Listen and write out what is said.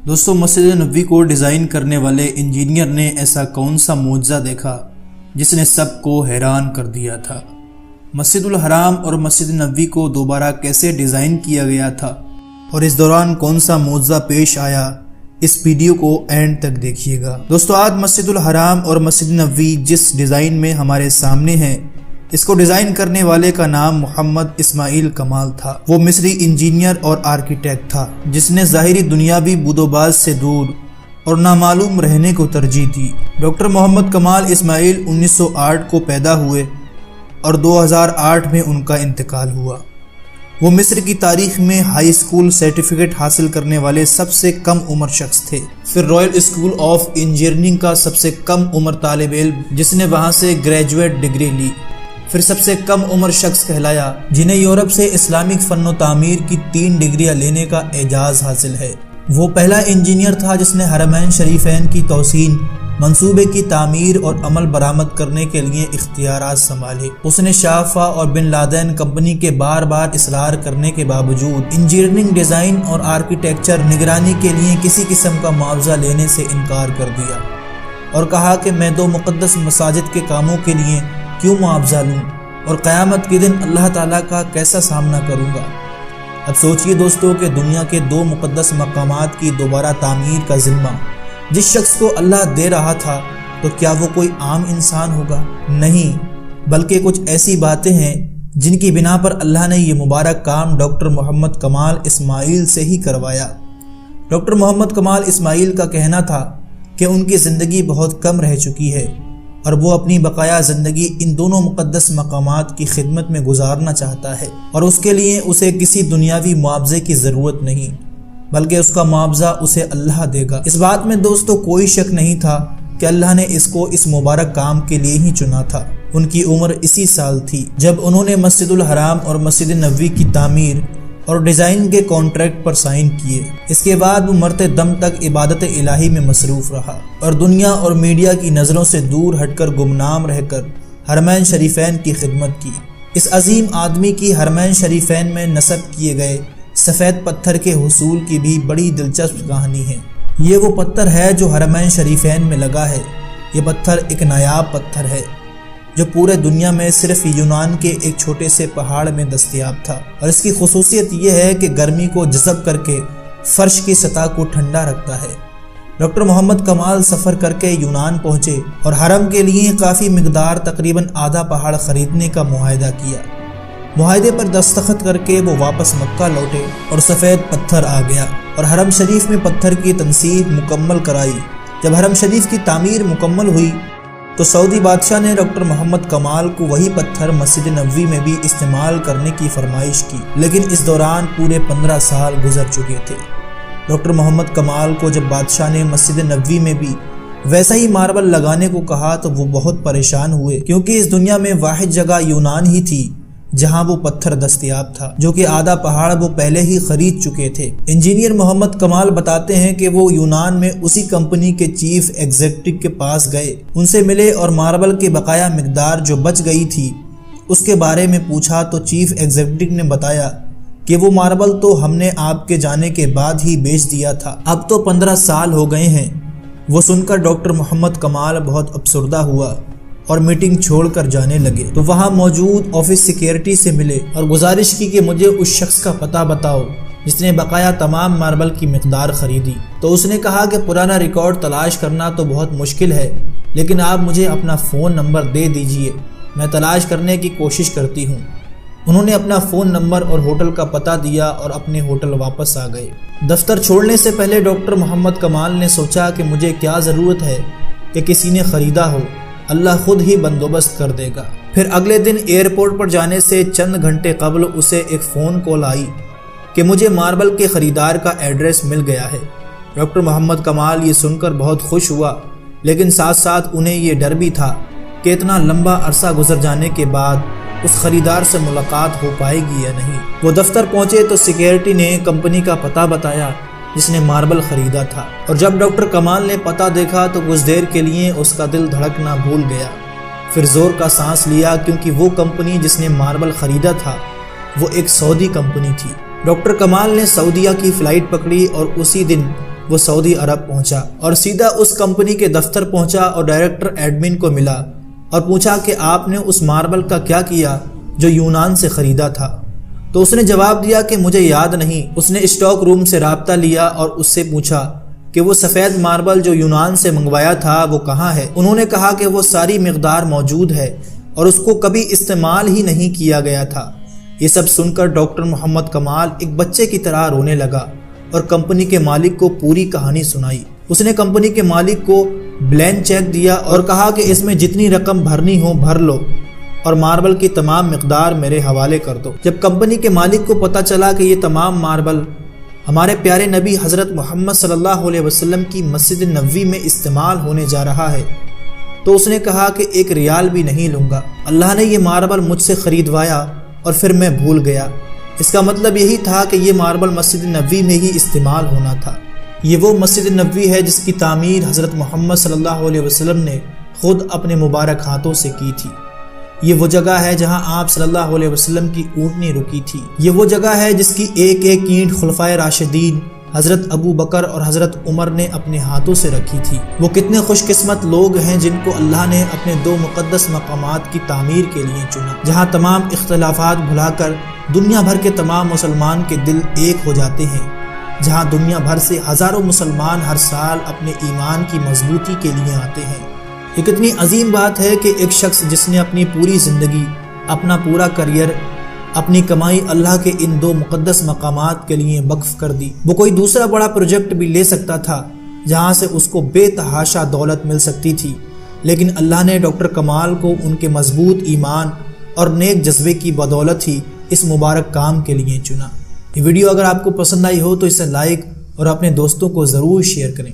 دوستو مسجد نبوی کو ڈیزائن کرنے والے انجینئر نے ایسا کون سا معجزہ دیکھا جس نے سب کو حیران کر دیا تھا؟ مسجد الحرام اور مسجد نبوی کو دوبارہ کیسے ڈیزائن کیا گیا تھا اور اس دوران کون سا معجزہ پیش آیا، اس ویڈیو کو اینڈ تک دیکھیے گا۔ دوستو آج مسجد الحرام اور مسجد نبوی جس ڈیزائن میں ہمارے سامنے ہیں، اس کو ڈیزائن کرنے والے کا نام محمد اسماعیل کمال تھا۔ وہ مصری انجینئر اور آرکیٹیکٹ تھا جس نے ظاہری دنیاوی بود و باز سے دور اور نامعلوم رہنے کو ترجیح دی۔ ڈاکٹر محمد کمال اسماعیل 1908 کو پیدا ہوئے اور 2008 میں ان کا انتقال ہوا۔ وہ مصر کی تاریخ میں ہائی اسکول سرٹیفکیٹ حاصل کرنے والے سب سے کم عمر شخص تھے، پھر رائل اسکول آف انجینئرنگ کا سب سے کم عمر طالب علم جس نے وہاں سے گریجویٹ ڈگری لی، پھر سب سے کم عمر شخص کہلایا جنہیں یورپ سے اسلامک فن و تعمیر کی 3 ڈگریاں لینے کا اعزاز حاصل ہے۔ وہ پہلا انجینئر تھا جس نے حرمین شریفین کی توسیع، منصوبے کی تعمیر اور عمل برآمد کرنے کے لیے اختیارات سنبھالے۔ اس نے شافع اور بن لادن کمپنی کے بار بار اصرار کرنے کے باوجود انجینئرنگ، ڈیزائن اور آرکیٹیکچر نگرانی کے لیے کسی قسم کا معاوضہ لینے سے انکار کر دیا اور کہا کہ میں 2 مقدس مساجد کے کاموں کے لیے کیوں معاوضہ لوں اور قیامت کے دن اللہ تعالیٰ کا کیسا سامنا کروں گا۔ اب سوچئے دوستو کہ دنیا کے 2 مقدس مقامات کی دوبارہ تعمیر کا ذمہ جس شخص کو اللہ دے رہا تھا، تو کیا وہ کوئی عام انسان ہوگا؟ نہیں، بلکہ کچھ ایسی باتیں ہیں جن کی بنا پر اللہ نے یہ مبارک کام ڈاکٹر محمد کمال اسماعیل سے ہی کروایا۔ ڈاکٹر محمد کمال اسماعیل کا کہنا تھا کہ ان کی زندگی بہت کم رہ چکی ہے اور وہ اپنی بقایا زندگی ان دونوں مقدس مقامات کی خدمت میں گزارنا چاہتا ہے، اور اس کے لیے اسے کسی دنیاوی معاوضے کی ضرورت نہیں، بلکہ اس کا معاوضہ اسے اللہ دے گا۔ اس بات میں دوستو کوئی شک نہیں تھا کہ اللہ نے اس کو اس مبارک کام کے لیے ہی چنا تھا۔ ان کی عمر اسی سال تھی جب انہوں نے مسجد الحرام اور مسجد نبوی کی تعمیر اور ڈیزائن کے کانٹریکٹ پر سائن کیے۔ اس کے بعد وہ مرتے دم تک عبادت الہی میں مصروف رہا اور دنیا اور میڈیا کی نظروں سے دور ہٹ کر گمنام رہ کر حرمین شریفین کی خدمت کی۔ اس عظیم آدمی کی حرمین شریفین میں نصب کیے گئے سفید پتھر کے حصول کی بھی بڑی دلچسپ کہانی ہے۔ یہ وہ پتھر ہے جو حرمین شریفین میں لگا ہے۔ یہ پتھر ایک نایاب پتھر ہے جو پورے دنیا میں صرف یونان کے ایک چھوٹے سے پہاڑ میں دستیاب تھا، اور اس کی خصوصیت یہ ہے کہ گرمی کو جذب کر کے فرش کی سطح کو ٹھنڈا رکھتا ہے۔ ڈاکٹر محمد کمال سفر کر کے یونان پہنچے اور حرم کے لیے کافی مقدار تقریباً آدھا پہاڑ خریدنے کا معاہدہ کیا۔ معاہدے پر دستخط کر کے وہ واپس مکہ لوٹے اور سفید پتھر آ گیا اور حرم شریف میں پتھر کی تنصیب مکمل کرائی۔ جب حرم شریف کی تعمیر مکمل ہوئی تو سعودی بادشاہ نے ڈاکٹر محمد کمال کو وہی پتھر مسجد نبوی میں بھی استعمال کرنے کی فرمائش کی، لیکن اس دوران پورے 15 سال گزر چکے تھے۔ ڈاکٹر محمد کمال کو جب بادشاہ نے مسجد نبوی میں بھی ویسا ہی ماربل لگانے کو کہا تو وہ بہت پریشان ہوئے، کیونکہ اس دنیا میں واحد جگہ یونان ہی تھی جہاں وہ پتھر دستیاب تھا، جو کہ آدھا پہاڑ وہ پہلے ہی خرید چکے تھے۔ انجینئر محمد کمال بتاتے ہیں کہ وہ یونان میں اسی کمپنی کے چیف ایگزیکٹو کے پاس گئے، ان سے ملے اور ماربل کی بقایا مقدار جو بچ گئی تھی اس کے بارے میں پوچھا تو چیف ایگزیکٹو نے بتایا کہ وہ ماربل تو ہم نے آپ کے جانے کے بعد ہی بیچ دیا تھا، اب تو 15 سال ہو گئے ہیں۔ وہ سن کر ڈاکٹر محمد کمال بہت افسردہ ہوا اور میٹنگ چھوڑ کر جانے لگے تو وہاں موجود آفس سیکیورٹی سے ملے اور گزارش کی کہ مجھے اس شخص کا پتہ بتاؤ جس نے بقایا تمام ماربل کی مقدار خریدی۔ تو اس نے کہا کہ پرانا ریکارڈ تلاش کرنا تو بہت مشکل ہے، لیکن آپ مجھے اپنا فون نمبر دے دیجئے، میں تلاش کرنے کی کوشش کرتی ہوں۔ انہوں نے اپنا فون نمبر اور ہوٹل کا پتہ دیا اور اپنے ہوٹل واپس آ گئے۔ دفتر چھوڑنے سے پہلے ڈاکٹر محمد کمال نے سوچا کہ مجھے کیا ضرورت ہے کہ کسی نے خریدا ہو، اللہ خود ہی بندوبست کر دے گا۔ پھر اگلے دن ایئرپورٹ پر جانے سے چند گھنٹے قبل اسے ایک فون کال آئی کہ مجھے ماربل کے خریدار کا ایڈریس مل گیا ہے۔ ڈاکٹر محمد کمال یہ سن کر بہت خوش ہوا، لیکن ساتھ ساتھ انہیں یہ ڈر بھی تھا کہ اتنا لمبا عرصہ گزر جانے کے بعد اس خریدار سے ملاقات ہو پائے گی یا نہیں۔ وہ دفتر پہنچے تو سیکیورٹی نے کمپنی کا پتہ بتایا جس نے ماربل خریدا تھا، اور جب ڈاکٹر کمال نے پتہ دیکھا تو کچھ دیر کے لیے اس کا دل دھڑکنا بھول گیا، پھر زور کا سانس لیا کیونکہ وہ کمپنی جس نے ماربل خریدا تھا وہ ایک سعودی کمپنی تھی۔ ڈاکٹر کمال نے سعودیہ کی فلائٹ پکڑی اور اسی دن وہ سعودی عرب پہنچا اور سیدھا اس کمپنی کے دفتر پہنچا اور ڈائریکٹر ایڈمن کو ملا اور پوچھا کہ آپ نے اس ماربل کا کیا کیا جو یونان سے خریدا تھا؟ تو اس نے جواب دیا کہ مجھے یاد نہیں۔ اس نے اسٹاک روم سے رابطہ لیا اور اس سے پوچھا کہ وہ سفید ماربل جو یونان سے منگوایا تھا وہ کہاں ہے؟ انہوں نے کہا کہ وہ ساری مقدار موجود ہے اور اس کو کبھی استعمال ہی نہیں کیا گیا تھا۔ یہ سب سن کر ڈاکٹر محمد کمال ایک بچے کی طرح رونے لگا اور کمپنی کے مالک کو پوری کہانی سنائی۔ اس نے کمپنی کے مالک کو بلینک چیک دیا اور کہا کہ اس میں جتنی رقم بھرنی ہو بھر لو اور ماربل کی تمام مقدار میرے حوالے کر دو۔ جب کمپنی کے مالک کو پتہ چلا کہ یہ تمام ماربل ہمارے پیارے نبی حضرت محمد صلی اللہ علیہ وسلم کی مسجد نبوی میں استعمال ہونے جا رہا ہے تو اس نے کہا کہ 1 ریال بھی نہیں لوں گا۔ اللہ نے یہ ماربل مجھ سے خریدوایا اور پھر میں بھول گیا۔ اس کا مطلب یہی تھا کہ یہ ماربل مسجد نبوی میں ہی استعمال ہونا تھا۔ یہ وہ مسجد نبوی ہے جس کی تعمیر حضرت محمد صلی اللہ علیہ وسلم نے خود اپنے مبارک ہاتھوں سے کی تھی۔ یہ وہ جگہ ہے جہاں آپ صلی اللہ علیہ وسلم کی اونٹنی رکی تھی۔ یہ وہ جگہ ہے جس کی ایک ایک اینٹ خلفائے راشدین حضرت ابو بکر اور حضرت عمر نے اپنے ہاتھوں سے رکھی تھی۔ وہ کتنے خوش قسمت لوگ ہیں جن کو اللہ نے اپنے 2 مقدس مقامات کی تعمیر کے لیے چنا، جہاں تمام اختلافات بھلا کر دنیا بھر کے تمام مسلمان کے دل ایک ہو جاتے ہیں، جہاں دنیا بھر سے ہزاروں مسلمان ہر سال اپنے ایمان کی مضبوطی کے لیے آتے ہیں۔ یہ کتنی عظیم بات ہے کہ ایک شخص جس نے اپنی پوری زندگی، اپنا پورا کریئر، اپنی کمائی اللہ کے ان 2 مقدس مقامات کے لیے وقف کر دی۔ وہ کوئی دوسرا بڑا پروجیکٹ بھی لے سکتا تھا جہاں سے اس کو بے تحاشا دولت مل سکتی تھی، لیکن اللہ نے ڈاکٹر کمال کو ان کے مضبوط ایمان اور نیک جذبے کی بدولت ہی اس مبارک کام کے لیے چنا۔ یہ ویڈیو اگر آپ کو پسند آئی ہو تو اسے لائک اور اپنے دوستوں کو ضرور شیئر کریں۔